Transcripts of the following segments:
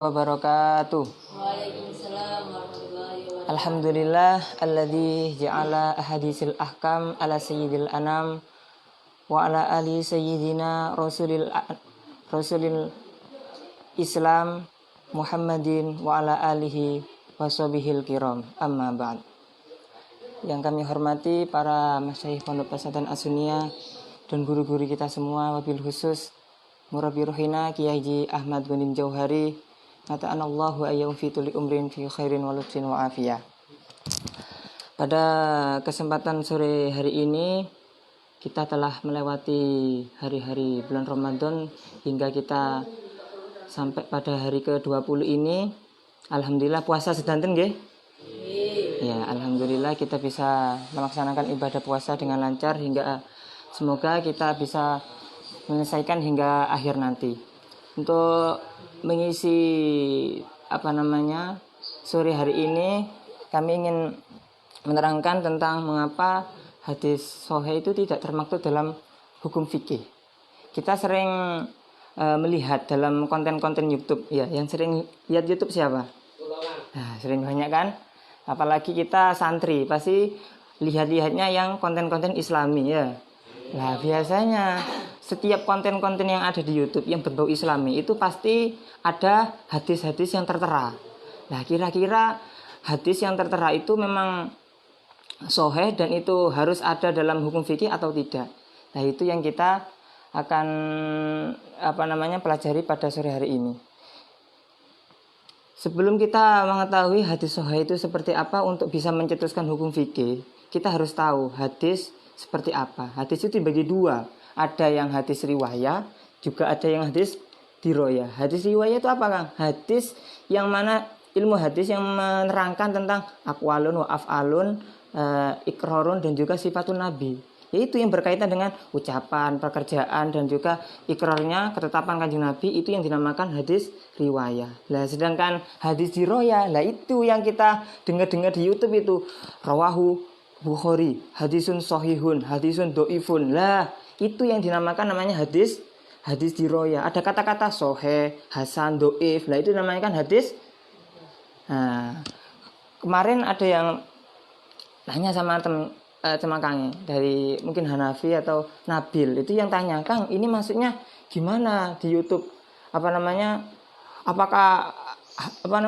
Wabarakatuh. Waalaikumsalam warahmatullahi wabarakatuh. Alhamdulillah alladzi ja'ala ahadisil ahkam ala sayyidil anam wa ala ali sayyidina rasulil Islam Muhammadin wa ala alihi washabihil kiram. Amma ba'd. Yang kami hormati para masyayikh Pondok Pesantren As-Sunniyah dan guru-guru kita semua, wabil khusus Murabi Ruhina Kiai Haji Ahmad Ghanim Jauhari. Nata'anallahu ayyam fi tuli umrin fi khairin wa lutfin wa afiyah. Pada kesempatan sore hari ini kita telah melewati hari-hari bulan Ramadan hingga kita sampai pada hari ke-20 ini. Alhamdulillah puasa sedanten nggih? Ya, alhamdulillah kita bisa melaksanakan ibadah puasa dengan lancar hingga semoga kita bisa menyelesaikan hingga akhir nanti. Untuk mengisi sore hari ini kami ingin menerangkan tentang mengapa hadis sahih itu tidak termaktub dalam hukum fikih. Kita sering melihat dalam konten-konten YouTube, ya, yang sering lihat YouTube siapa? Nah, sering banyak kan? Apalagi kita santri pasti lihat-lihatnya yang konten-konten Islami, ya. Nah, biasanya setiap konten-konten yang ada di YouTube yang berbau Islami itu pasti ada hadis-hadis yang tertera. Nah, kira-kira hadis yang tertera itu memang sahih dan itu harus ada dalam hukum fikih atau tidak? Nah, itu yang kita akan pelajari pada sore hari ini. Sebelum kita mengetahui hadis sahih itu seperti apa untuk bisa mencetuskan hukum fikih, kita harus tahu hadis seperti apa. Hadis itu dibagi dua. Ada yang hadis riwayah, juga ada yang hadis diroyah. Hadis riwayah itu apa, Kang? Hadis yang mana ilmu hadis yang menerangkan tentang aqwalun wa af'alun, ikrarun dan juga sifatun nabi. Yaitu yang berkaitan dengan ucapan, pekerjaan dan juga ikrarnya, ketetapan kanjeng Nabi, itu yang dinamakan hadis riwayah. Lah sedangkan hadis diroyah, lah itu yang kita dengar-dengar di YouTube itu rawahu Bukhari, hadisun sahihun, hadisun doifun. Lah, itu yang dinamakan namanya hadis diroyah. Ada kata-kata sahih, hasan, doif. Lah itu namanya kan hadis. Nah, kemarin ada yang tanya sama teman Kang dari mungkin Hanafi atau Nabil. Itu yang tanya, "Kang, ini maksudnya gimana di YouTube? Apakah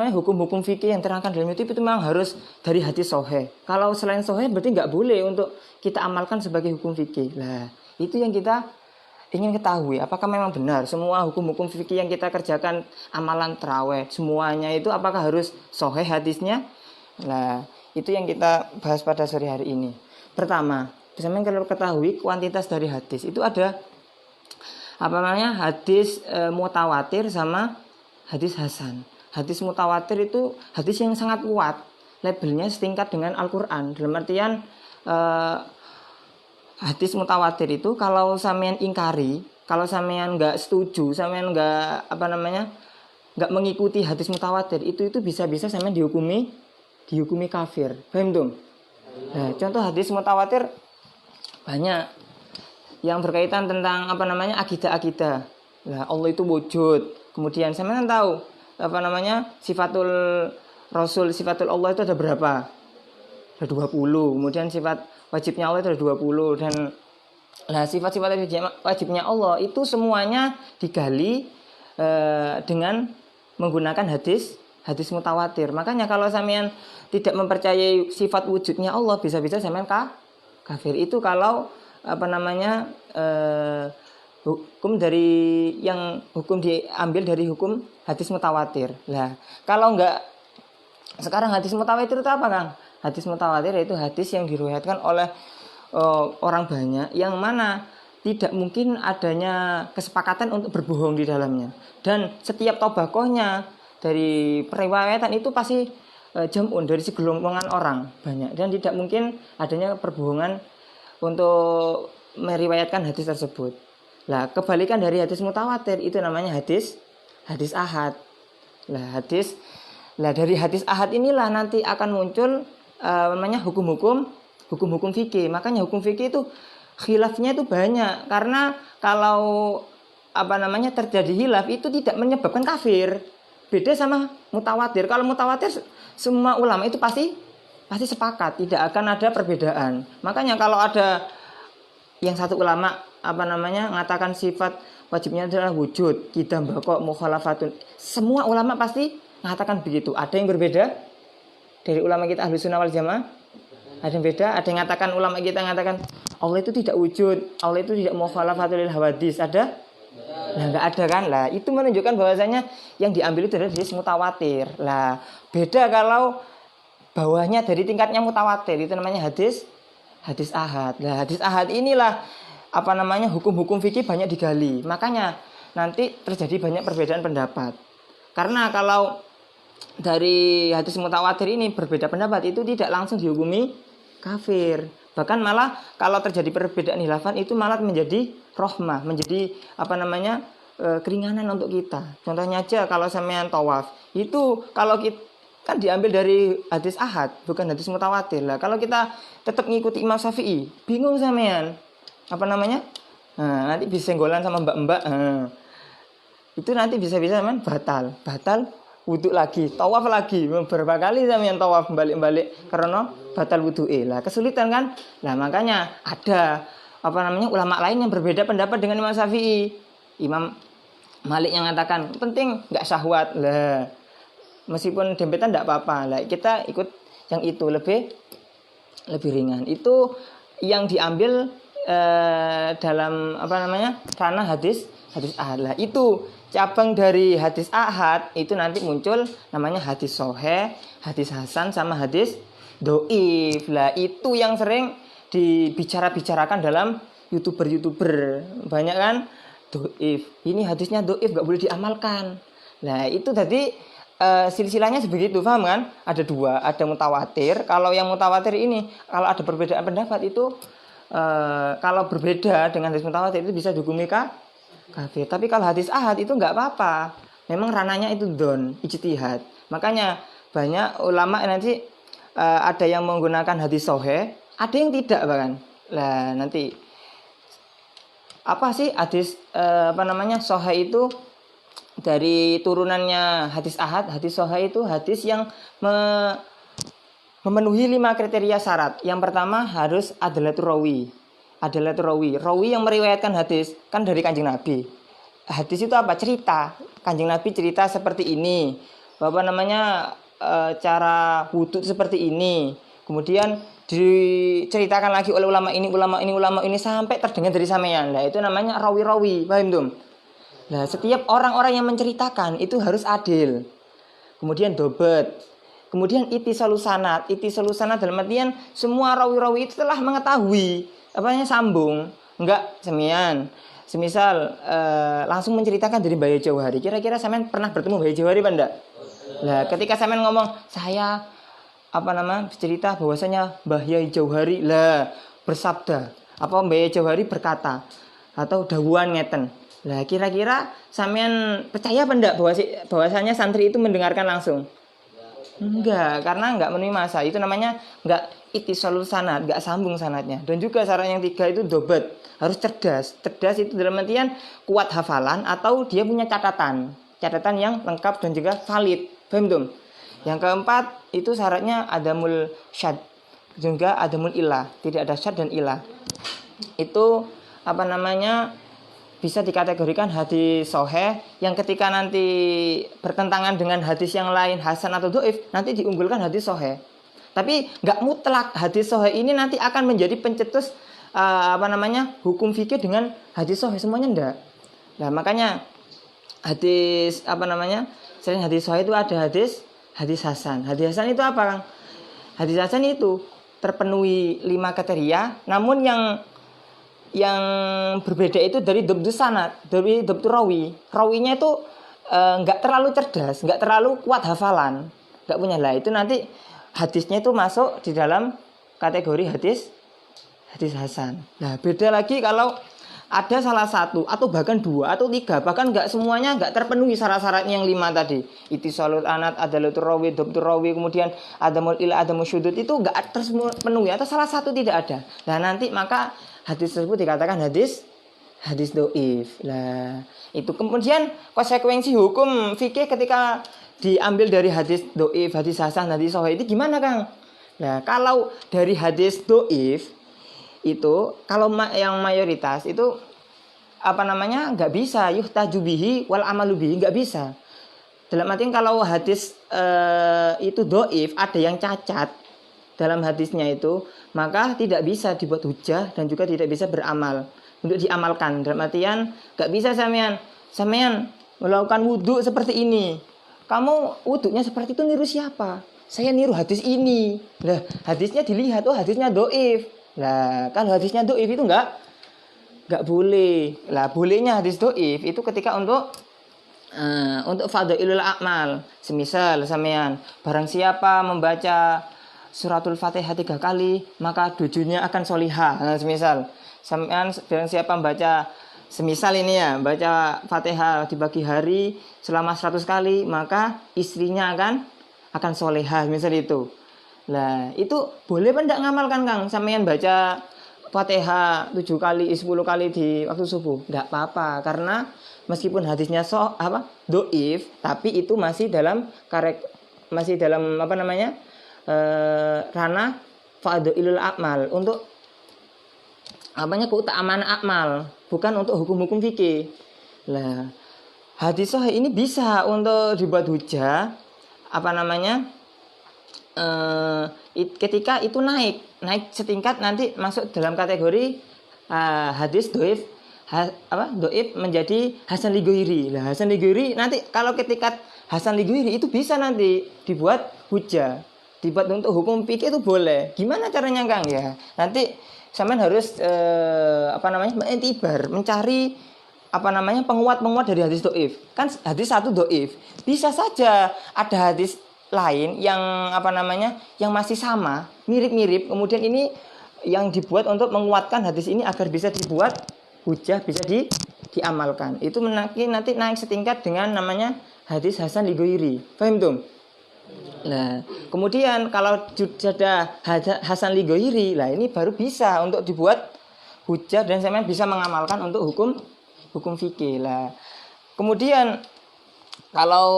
hukum-hukum fikih yang terangkan dalam YouTube itu memang harus dari hadis sahih. Kalau selain sahih berarti nggak boleh untuk kita amalkan sebagai hukum fikih." Nah, itu yang kita ingin ketahui. Apakah memang benar semua hukum-hukum fikih yang kita kerjakan, amalan tarawih, semuanya itu apakah harus sahih hadisnya? Nah, itu yang kita bahas pada sore hari ini. Pertama, misalnya kalau ketahui kuantitas dari hadis itu ada hadis mutawatir sama hadis hasan. Hadis mutawatir itu hadis yang sangat kuat, labelnya setingkat dengan Al-Quran. Dalam artian hadis mutawatir itu kalau sampean ingkari, kalau sampean nggak setuju, sampean nggak mengikuti hadis mutawatir, itu bisa-bisa sampean dihukumi kafir. Paham dong? Nah, contoh hadis mutawatir banyak yang berkaitan tentang akidah-akidah. Nah, Allah itu wujud. Kemudian sampean tahu sifatul Rasul, sifatul Allah itu ada berapa? Ada 20. Kemudian sifat wajibnya Allah itu ada 20. Dan sifat-sifat wajibnya Allah itu semuanya digali dengan menggunakan hadis mutawatir. Makanya kalau sampean tidak mempercayai sifat wujudnya Allah, bisa-bisa sampean kafir. Itu kalau hukum diambil dari hukum hadis mutawatir. Lah, kalau enggak, sekarang hadis mutawatir itu apa, Kang? Hadis mutawatir yaitu hadis yang diriwayatkan oleh orang banyak, yang mana tidak mungkin adanya kesepakatan untuk berbohong di dalamnya. Dan setiap tobakohnya dari periwayatan itu pasti jamun, dari segelompolan orang banyak, dan tidak mungkin adanya perbohongan untuk meriwayatkan hadis tersebut. Lah, kebalikan dari hadis mutawatir itu namanya hadis ahad. Lah, dari hadis ahad inilah nanti akan muncul hukum-hukum fikih. Makanya hukum fikih itu khilafnya itu banyak, karena kalau terjadi khilaf itu tidak menyebabkan kafir. Beda sama mutawatir. Kalau mutawatir semua ulama itu pasti sepakat, tidak akan ada perbedaan. Makanya kalau ada yang satu ulama mengatakan sifat wajibnya adalah wujud, kidam bako mukhalafatun. Semua ulama pasti mengatakan begitu. Ada yang berbeda dari ulama kita Ahlus Sunnah wal Jamaah? Ada yang beda, ada yang mengatakan ulama kita mengatakan Allah itu tidak wujud, Allah itu tidak mukhalafatul hawadis. Ada? Nah, enggak ada kan? Lah, itu menunjukkan bahwasanya yang diambil itu adalah hadis mutawatir. Lah, beda kalau bawahnya dari tingkatnya mutawatir, itu namanya hadis ahad. Nah, hadis ahad inilah hukum-hukum fikih banyak digali. Makanya nanti terjadi banyak perbedaan pendapat. Karena kalau dari hadis mutawatir ini berbeda pendapat, itu tidak langsung dihukumi kafir. Bahkan malah kalau terjadi perbedaan khilafan itu malah menjadi rahmah, menjadi keringanan untuk kita. Contohnya aja kalau sampean tawaf, itu kalau kita kan diambil dari hadis ahad, bukan hadis mutawatir. Lah kalau kita tetap ngikuti Imam Syafi'i, bingung sampean. Nah, nanti bisa senggolan sama mbak-mbak. Itu nanti bisa-bisa sampean batal wudhu lagi, tawaf lagi, beberapa kali sampean tawaf balik-balik karena batal wudhu'e. Lah kesulitan kan? Lah makanya ada ulama lain yang berbeda pendapat dengan Imam Syafi'i. Imam Malik yang mengatakan penting enggak syahwat. Lah meskipun dempetan enggak apa-apa. Lah kita ikut yang itu lebih ringan. Itu yang diambil dalam ranah hadis ahad. Lah itu cabang dari hadis ahad itu nanti muncul namanya hadis sahih, hadis hasan sama hadis dhaif. Lah itu yang sering dibicarakan dalam YouTuber banyak kan, dhaif. Ini hadisnya dhaif enggak boleh diamalkan. Lah itu tadi silsilahnya sebegitu, paham kan? Ada dua, ada mutawatir. Kalau yang mutawatir ini kalau ada perbedaan pendapat itu kalau berbeda dengan hadis mutawatir itu bisa dihukumi kafir. Tapi kalau hadis ahad itu enggak apa-apa. Memang rananya itu ijtihad. Makanya banyak ulama nanti ada yang menggunakan hadis sahih, ada yang tidak bahkan. Lah nanti apa sih hadis sahih itu dari turunannya hadis ahad. Hadis sahih itu hadis yang memenuhi 5 kriteria syarat. Yang pertama harus adalatul rawi. Rawi yang meriwayatkan hadis kan dari Kanjeng Nabi. Hadis itu apa? Cerita. Kanjeng Nabi cerita seperti ini. Cara wudhu seperti ini. Kemudian diceritakan lagi oleh ulama ini sampai terdengar dari sampean. Nah, itu namanya rawi-rawi. Paham tuh? Nah, setiap orang-orang yang menceritakan itu harus adil. Kemudian dobet. Kemudian itisalus sanad. Itisalus sanad dalam artian semua rawi-rawi itu telah mengetahui sambung, enggak semisal langsung menceritakan dari Mbah Jauhari. Kira-kira sampean pernah bertemu Mbah Jauhari apa enggak? Lah ketika sampean ngomong saya cerita bahwasanya Mbah Jauhari lah bersabda, Mbah Jauhari berkata atau dawuhan ngeten. Lah kira-kira sampean percaya apa enggak bahwasanya santri itu mendengarkan langsung? Enggak, karena enggak memenuhi masa. Itu namanya enggak ittisalul sanad, enggak sambung sanadnya. Dan juga syarat yang 3 itu dobat, harus cerdas. Cerdas itu dalam artian kuat hafalan atau dia punya catatan yang lengkap dan juga valid. Paham tuh? Yang keempat itu syaratnya adamul syad, juga adamul ilah, tidak ada syad dan ilah. Itu bisa dikategorikan hadis sahih yang ketika nanti bertentangan dengan hadis yang lain hasan atau dhaif nanti diunggulkan hadis sahih. Tapi enggak mutlak hadis sahih ini nanti akan menjadi pencetus hukum fikih dengan hadis sahih semuanya enggak. Nah, makanya hadis selain hadis sahih itu ada hadis hasan. Hadis hasan itu apa, Kang? Hadis hasan itu terpenuhi 5 kriteria, namun yang berbeda itu dari dhabtus sanad, dari dhabtur rawi. Rawinya itu enggak terlalu cerdas, enggak terlalu kuat hafalan, enggak punya. Lah itu nanti hadisnya itu masuk di dalam kategori hadis hasan. Nah, beda lagi kalau ada salah satu atau bahkan 2 atau 3, bahkan enggak semuanya enggak terpenuhi syarat-syaratnya yang 5 tadi. Ittisalul anad, adalatul rawi, dhabtur rawi, kemudian adamul ila, adamul syudud itu enggak terpenuhi atau salah satu tidak ada. Nah, nanti maka hadis tersebut dikatakan hadis dhaif. Lah, itu kemudian konsekuensi hukum fikih ketika diambil dari hadis doif, hadis hasan, hadis sahih itu gimana Kang? Nah kalau dari hadis doif itu kalau yang mayoritas itu apa namanya nggak bisa yuhtaju bihi wal amalu bihi, nggak bisa. Dalam artian kalau hadis itu doif, ada yang cacat dalam hadisnya itu, maka tidak bisa dibuat hujah dan juga tidak bisa beramal untuk diamalkan. Dalam artian nggak bisa sampean melakukan wudhu seperti ini. Kamu wudhunya seperti itu niru siapa? Saya niru hadis ini. Lah hadisnya dilihat, oh hadisnya doif. Lah kalau hadisnya doif itu nggak boleh. Lah bolehnya hadis doif itu ketika untuk fadhailul a'mal. Semisal sampean barang siapa membaca suratul Fatihah 3 kali maka tujuannya akan solihah. Nah, semisal sampean barang siapa membaca semisal ini ya, baca Fatihah di pagi hari selama 100 kali maka istrinya akan solehah, misal itu. Nah, itu boleh apa enggak ngamalkan Kang? Sampean baca Fatihah 7 kali, 10 kali di waktu subuh. Enggak apa-apa karena meskipun hadisnya doif, tapi itu masih dalam apa namanya? Ranah fadhailul a'mal, untuk keutamaan akmal, bukan untuk hukum-hukum fikih. Lah, hadis sahih ini bisa untuk dibuat hujah apa namanya? Ketika itu naik setingkat nanti masuk dalam kategori hadis doif, doif menjadi hasan li ghairi. Lah hasan li ghairi nanti kalau ketika hasan li ghairi itu bisa nanti dibuat hujah, dibuat untuk hukum fikih itu boleh. Gimana caranya Kang ya? Nanti sampean harus mengiktibar, mencari penguat dari hadis doif. Kan hadis satu doif, bisa saja ada hadis lain yang yang masih sama, mirip-mirip, kemudian ini yang dibuat untuk menguatkan hadis ini agar bisa dibuat hujah, bisa diamalkan. Itu nanti naik setingkat dengan namanya hadis hasan li ghairi. Paham tuh? Nah, kemudian kalau sudah hasan li ghairi, lah ini baru bisa untuk dibuat hujah dan sampean bisa mengamalkan untuk hukum fikih. Lah, kemudian kalau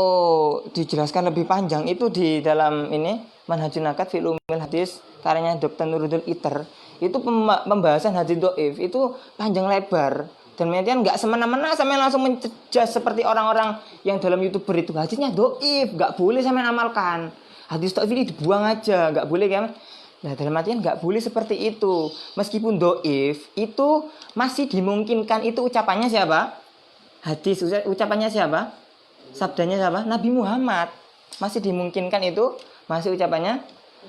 dijelaskan lebih panjang itu di dalam ini Manhajun Nakat fi Ulumil Hadis karyanya Dr. Nuruddin Iter, itu pembahasan hadis doif itu panjang lebar. Dan kemudian nggak semena-mena sampai langsung mencejas seperti orang-orang yang dalam YouTuber itu hadisnya doif, nggak boleh sampai amalkan. Hadis doif ini dibuang aja, nggak boleh kan? Nah dalam artian nggak boleh seperti itu. Meskipun doif itu masih dimungkinkan, itu ucapannya siapa? Hadis ucapannya siapa? Sabdanya siapa? Nabi Muhammad. Masih dimungkinkan itu, masih ucapannya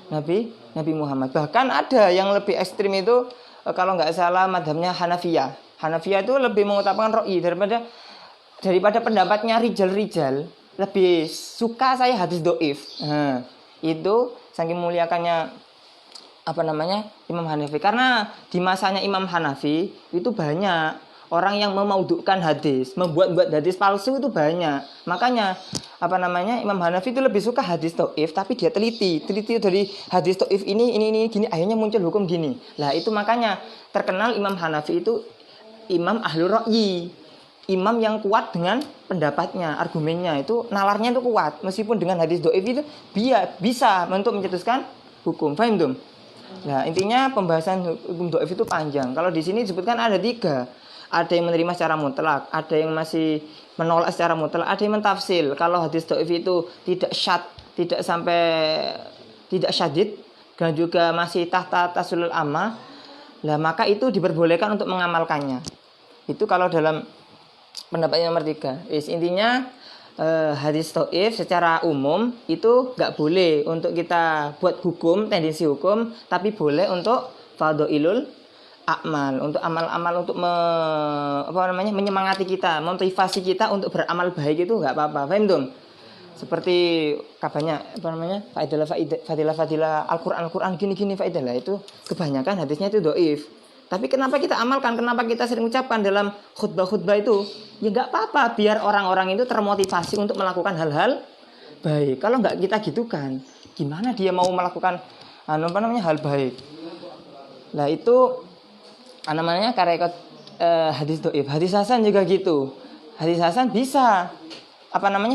Nabi Muhammad. Bahkan ada yang lebih ekstrim itu, kalau nggak salah madhabnya Hanafiyah. Hanafiyah itu lebih mengutamakan ro'i daripada pendapatnya rijal. Lebih suka saya hadis doif. Nah, itu saking muliakannya Imam Hanafi. Karena di masanya Imam Hanafi itu banyak orang yang memaudukkan hadis, membuat hadis palsu itu banyak. Makanya Imam Hanafi itu lebih suka hadis doif, tapi dia teliti dari hadis doif ini gini, akhirnya muncul hukum gini. Lah itu makanya terkenal Imam Hanafi itu imam ahlur ra'yi, imam yang kuat dengan pendapatnya, argumennya itu, nalarnya itu kuat. Meskipun dengan hadis doif itu bisa untuk mencetuskan hukum. Paham tuh? Nah intinya pembahasan hukum doif itu panjang. Kalau di sini disebutkan ada 3. Ada yang menerima secara mutlak, ada yang masih menolak secara mutlak, ada yang mentafsil. Kalau hadis doif itu tidak syadid dan juga masih tahta tasulul amma, lah maka itu diperbolehkan untuk mengamalkannya. Itu kalau dalam pendapat nomor 3. Intinya hadis doif secara umum itu nggak boleh untuk kita buat hukum, tendensi hukum, tapi boleh untuk fadhailul amal, untuk amal-amal, untuk menyemangati kita, motivasi kita untuk beramal baik, itu nggak apa-apa. Paham dong? Seperti kabarnya fadilah Al-Quran gini faidah, itu kebanyakan hadisnya itu doif. Tapi kenapa kita amalkan? Kenapa kita sering ucapkan dalam khutbah itu? Ya nggak apa-apa, biar orang-orang itu termotivasi untuk melakukan hal-hal baik. Kalau nggak kita gitukan, gimana dia mau melakukan hal baik? Nah itu karekat hadis doif. Hadis hasan juga gitu. Hadis hasan bisa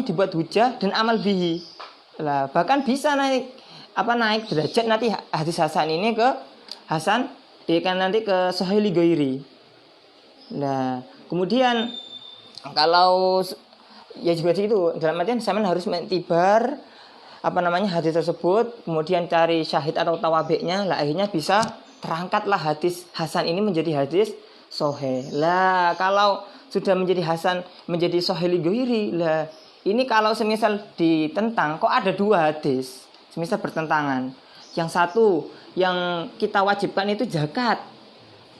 dibuat hujah dan amal bihi. Lah, bahkan bisa naik derajat nanti hadis hasan ini ke hasan, kan nanti ke sahih li ghairi. Nah, kemudian kalau ya juga itu dalam artian sampean harus mentibar hadis tersebut, kemudian cari syahid atau tawabeknya, lah akhirnya bisa terangkatlah hadis hasan ini menjadi hadis sahih. Lah kalau sudah menjadi hasan, menjadi sahih li ghairi, lah ini kalau semisal ditentang, kok ada dua hadis semisal bertentangan. Yang satu yang kita wajibkan itu zakat,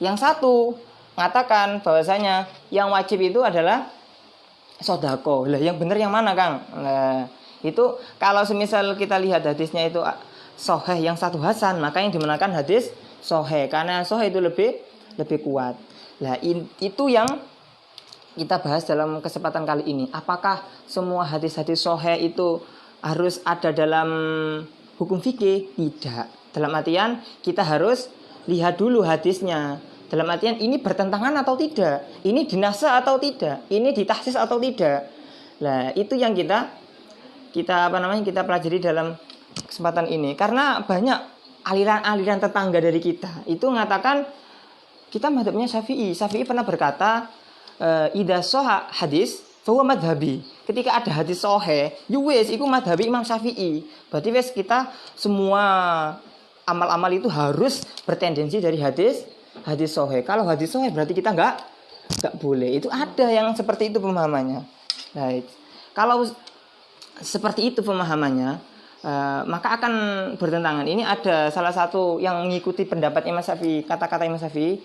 yang satu mengatakan bahwasanya yang wajib itu adalah sodako. Lah yang benar yang mana, Kang? Nah, itu kalau semisal kita lihat hadisnya itu sahih, yang satu hasan, maka yang dimenangkan hadis sahih karena sahih itu lebih kuat. Lah itu yang kita bahas dalam kesempatan kali ini. Apakah semua hadis-hadis sahih itu harus ada dalam hukum fikih? Tidak. Dalam artian kita harus lihat dulu hadisnya. Dalam artian ini bertentangan atau tidak, ini dinasa atau tidak, ini ditahsis atau tidak. Nah, itu yang kita pelajari dalam kesempatan ini. Karena banyak aliran-aliran tetangga dari kita itu mengatakan kita madhabnya Syafi'i. Syafi'i pernah berkata, idza shahha hadis fa huwa madhabi. Ketika ada hadis sahih, wis iku madhabi Imam Syafi'i. Berarti wis kita semua amal-amal itu harus bertendensi dari hadis sahih. Kalau hadis sahih berarti kita enggak boleh. Itu ada yang seperti itu pemahamannya. Nah, kalau seperti itu pemahamannya, maka akan bertentangan. Ini ada salah satu yang mengikuti pendapat Imam Syafi'i, kata-kata Imam Syafi'i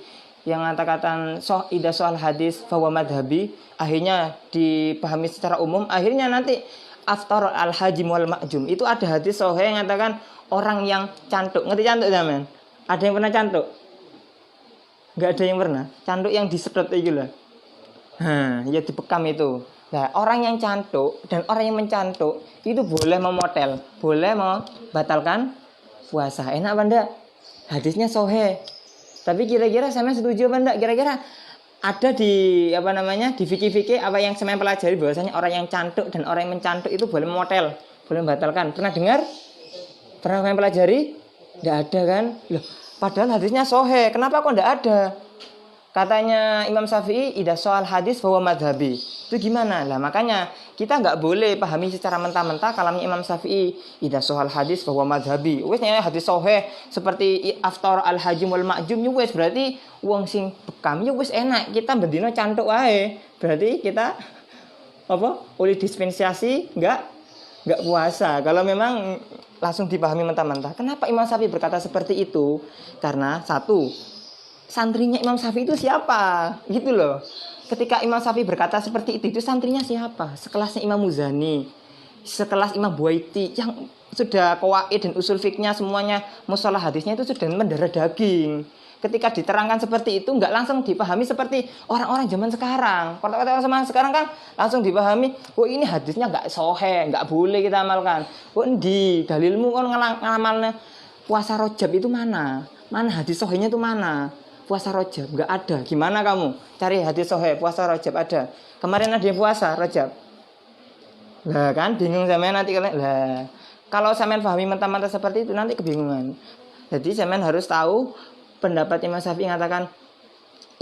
yang mengatakan idza soal hadis fa huwa madhabi, akhirnya dipahami secara umum, akhirnya nanti aftar al-hajim wal ma'jum. Itu ada hadis sahih yang mengatakan orang yang cantuk. Ngerti cantuk zaman? Ada yang pernah cantuk? Enggak ada yang pernah. Cantuk yang disedot itu lah. Ya dibekam itu. Nah, orang yang cantuk dan orang yang mencantuk itu boleh memotel, boleh membatalkan puasa. Enak apa enggak? Hadisnya sahih. Tapi kira-kira saya setuju apa enggak? Kira-kira ada di di fikih-fikih apa yang saya pelajari bahwasanya orang yang cantuk dan orang yang mencantuk itu boleh memotel, boleh membatalkan. Pernah dengar? Pernah saya pelajari? Enggak ada kan? Loh, padahal hadisnya sahih. Kenapa kok enggak ada? Katanya Imam Syafi'i, idza soal hadis bahwa madhabi. Itu gimana? Lah makanya kita nggak boleh pahami secara mentah-mentah kalamnya Imam Syafi'i, idza soal hadis bahwa madhabi. Wes nya hadis sahih seperti aftar al hajim wal ma'jum, wes berarti wong sing bekam wes enak kita bendino cantuk wae. Berarti kita oleh dispensasi nggak puasa. Kalau memang langsung dipahami mentah-mentah. Kenapa Imam Syafi'i berkata seperti itu? Karena satu, santrinya Imam Syafi'i itu siapa? Gitu loh. Ketika Imam Syafi'i berkata seperti itu santrinya siapa? Sekelasnya Imam Muzani, sekelas Imam Buaiti yang sudah qawaid dan usul fikihnya semuanya, mustalah hadisnya itu sudah mendarah daging. Ketika diterangkan seperti itu nggak langsung dipahami seperti orang-orang zaman sekarang. Orang-orang zaman sekarang kan langsung dipahami, ini hadisnya nggak sahih, nggak boleh kita amalkan. Di dalilmu kan ngamalnya puasa Rajab itu mana? Mana hadis sahihnya itu mana? Puasa Rajab nggak ada. Gimana kamu cari hadis sahih puasa Rajab? Ada. Kemarin ada yang puasa Rajab. Lah kan bingung sampean nanti lah. Kalau sampean pahami mentah-mentah seperti itu nanti kebingungan. Jadi sampean harus tahu pendapat Imam Syafi'i mengatakan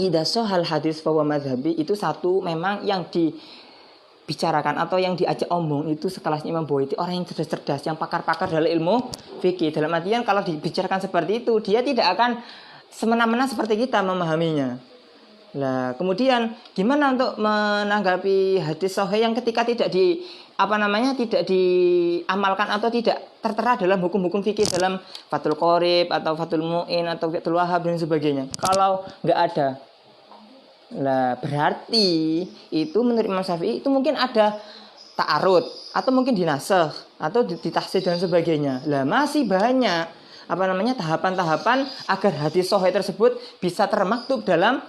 idza shahal hadis fa huwa madhabi, itu satu memang yang dibicarakan atau yang diajak omong itu sekelasnya Imam Buaiti, orang yang cerdas-cerdas, yang pakar-pakar dalam ilmu fikih. Dalam artian kalau dibicarakan seperti itu dia tidak akan semena-mena seperti kita memahaminya. Nah, kemudian gimana untuk menanggapi hadis sahih yang ketika tidak tidak diamalkan atau tidak tertera dalam hukum-hukum fikih dalam Fathul Qorib atau Fathul Mu'in atau Fathul Wahhab dan sebagainya. Kalau nggak ada, nah berarti itu menurut Imam Syafi'i itu mungkin ada ta'arud atau mungkin dinasakh atau ditahsis dan sebagainya. Lah masih banyak tahapan-tahapan agar hadis sahih tersebut bisa termaktub dalam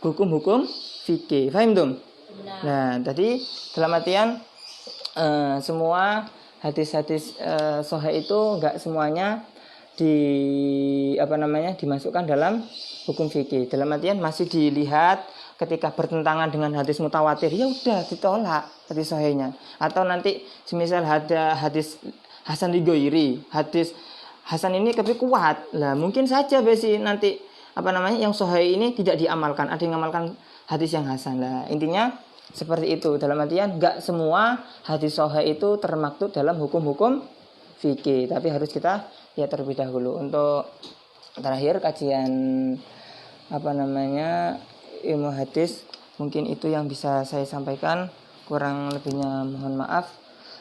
hukum-hukum fikih. Paham tuh? Nah, tadi dalam artian semua hadis-hadis sahih itu enggak semuanya dimasukkan dalam hukum fikih. Dalam artian masih dilihat ketika bertentangan dengan hadis mutawatir, ya udah ditolak hadis sahihnya. Atau nanti semisal ada hadis hasan li ghairi, hadis hasan ini tapi kuat. Lah mungkin saja besi nanti yang sahih ini tidak diamalkan, ada yang mengamalkan hadis yang hasan. Lah intinya seperti itu. Dalam artian enggak semua hadis sahih itu termaktub dalam hukum-hukum fikih, tapi harus kita lihat terlebih dahulu. Untuk terakhir kajian ilmu hadis, mungkin itu yang bisa saya sampaikan, kurang lebihnya mohon maaf.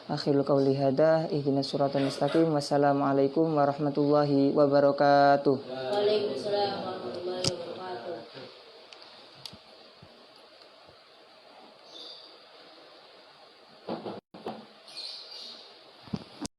Akhirul qauli hada, ihdinas siratal mustaqim. Wassalamualaikum warahmatullahi wabarakatuh. Waalaikumsalam.